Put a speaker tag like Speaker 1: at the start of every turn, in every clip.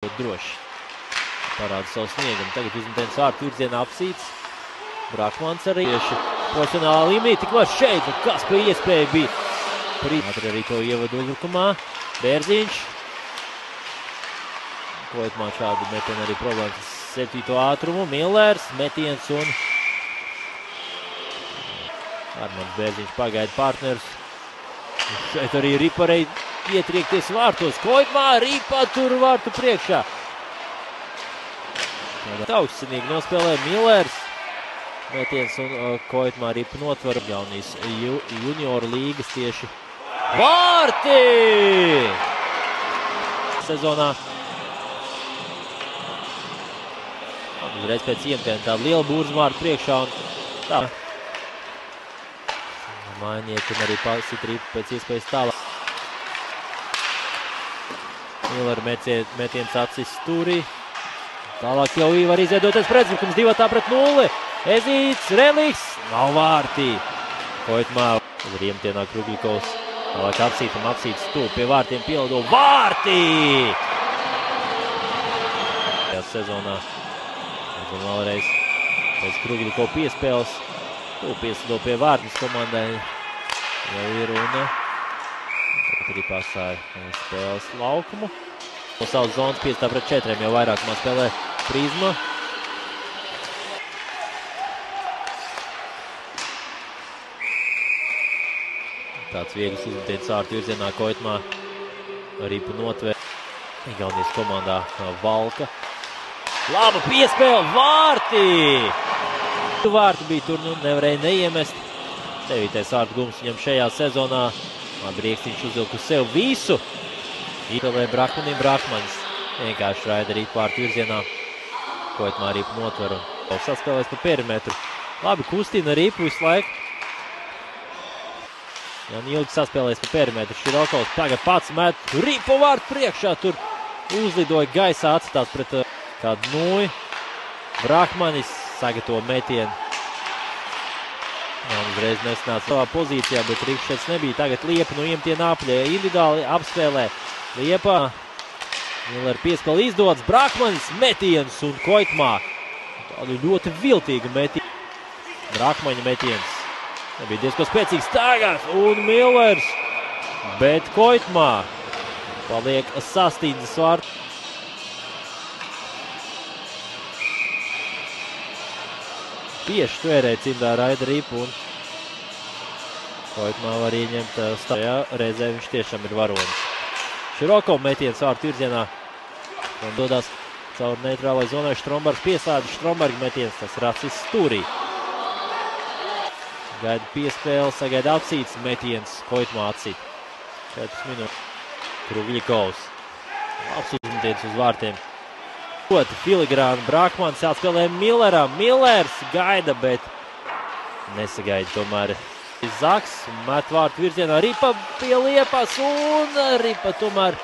Speaker 1: Droši parāda savu sniegumu. Tagad uzmetens vārtu virzienā apsīts. Brakmans arī tieši profesionālā līmenī. Tikmēr šeit, kas pa iespēju bija. Ātri arī to ievadu uzbrukumā. Bērziņš. Koitmā šādu metienu arī problēmas 7. ātrumu. Millers, metiens un Armands Bērziņš pagaida partners. Šeit arī Riparei ietriekties vārtos. Koitmā, Ripa tur vārtu priekšā. Augstsinīgi nospēlē Millers. Metiens un Koitmā Ripa notver jaunīs junioru līgas tieši. Vārti! Sezonā. Uzreiz pēc iemetiena tāda liela būrza vārtu priekšā un tā. Mainieki un arī pasit Ripu pēc iespējas tālāk. Miller metiens acis stūrī. Tālāk jau var izveidoties pretbrukums 2-0. Ezīts, Reliks, nav vārtī. Koitmā ar iemetienā Krugļikovs. Tālāk apsīts stūp pie vārtiem pielido vārtī! Sezonā. Un vēlreiz pēc Krugļikova piespēles. Pieslido pie vārtnes komandai. Jau ir runa. Tagad arī pasāja spēles laukumu. No savas zonas 5-4 jau vairākumā spēlē Prizma. Tāds viegls uzmetiens vārtu virzienā Koitmā. Ripu notver. Igaunijas komandā Valka. Laba piespēle, vārti! Vārti bija tur, nevarēja neiemest. 9. vārtu gums viņam šajā sezonā. Labi, Rieksniņš uzvilk uz sev visu. Īpēlē Brakmanim, Brakmanis vienkārši raida Ripu vārtu virzienā. Koitmā Ripu notver un saspēlēs pa perimetru. Labi, kustina Ripu visu laiku. Jan ilgi saspēlēs pa perimetru. Širokovs tagad pats met Ripu vārtu priekšā. Tur uzlidoja gaisā, atstās pret kādu nūju. Brakmanis sagatavo metienu. Uzreiz nesanāca savā pozīcijā, bet rikšķets nebija. Tagad Liepa no iemetiena apļē. Individuāli apspēlē Liepa. Miller piespēle izdodas. Brakmanis metiens un Koitmā. Tādu ļoti viltīgu metienu. Brakmaņa metiens. Nebija diezko spēcīgs tagad. Un Millers. Bet Koitmā paliek sastīdzes vārtu. Tieši tvērē cimdā raida Ripu un Koitmā var ieņemt stāvjā. Reizē viņš tiešām ir varonis. Širokov metiens vārtu virzienā. Un dodās caur neitrālai zonai. Strombergs pieslēdz. Stromberga metiens. Tas ir acis stūrī. Gaida piespēle. Sagaida apsīts metiens. Koitmā atsit. 4 minūtes. Krugļikovs. Labs uzmetiens uz vārtiem. Filigrāna Brakmans jāspēlē Milleram. Millers gaida, bet nesagaida tomēr. Zaks met vārtu virzienā. Ripa pie Liepas un Ripa tomēr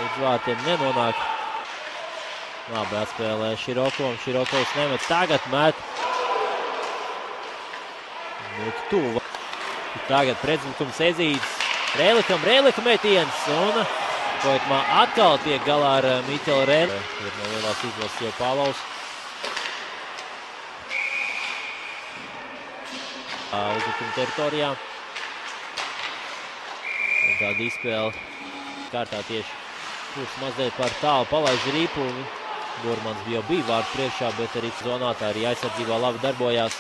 Speaker 1: uz vārtiem nenonāk. Labi atspēlē Širokovam. Širokovs nemet. Tagad met. Tuva. Tagad pretbrukums Ezīts. Relika metiens un Koitmā atkal tiek galā ar Miķelu Reliku. Ir no lielās izlases jau Pālaus. Uzbrukuma teritorijā. Un tāda izspēle kārtā tieši kurs mazliet par tālu palaiž Ripu. Dormans jau bija vārtu priekšā, bet arī zonā tā arī aizsardzībā labi darbojās.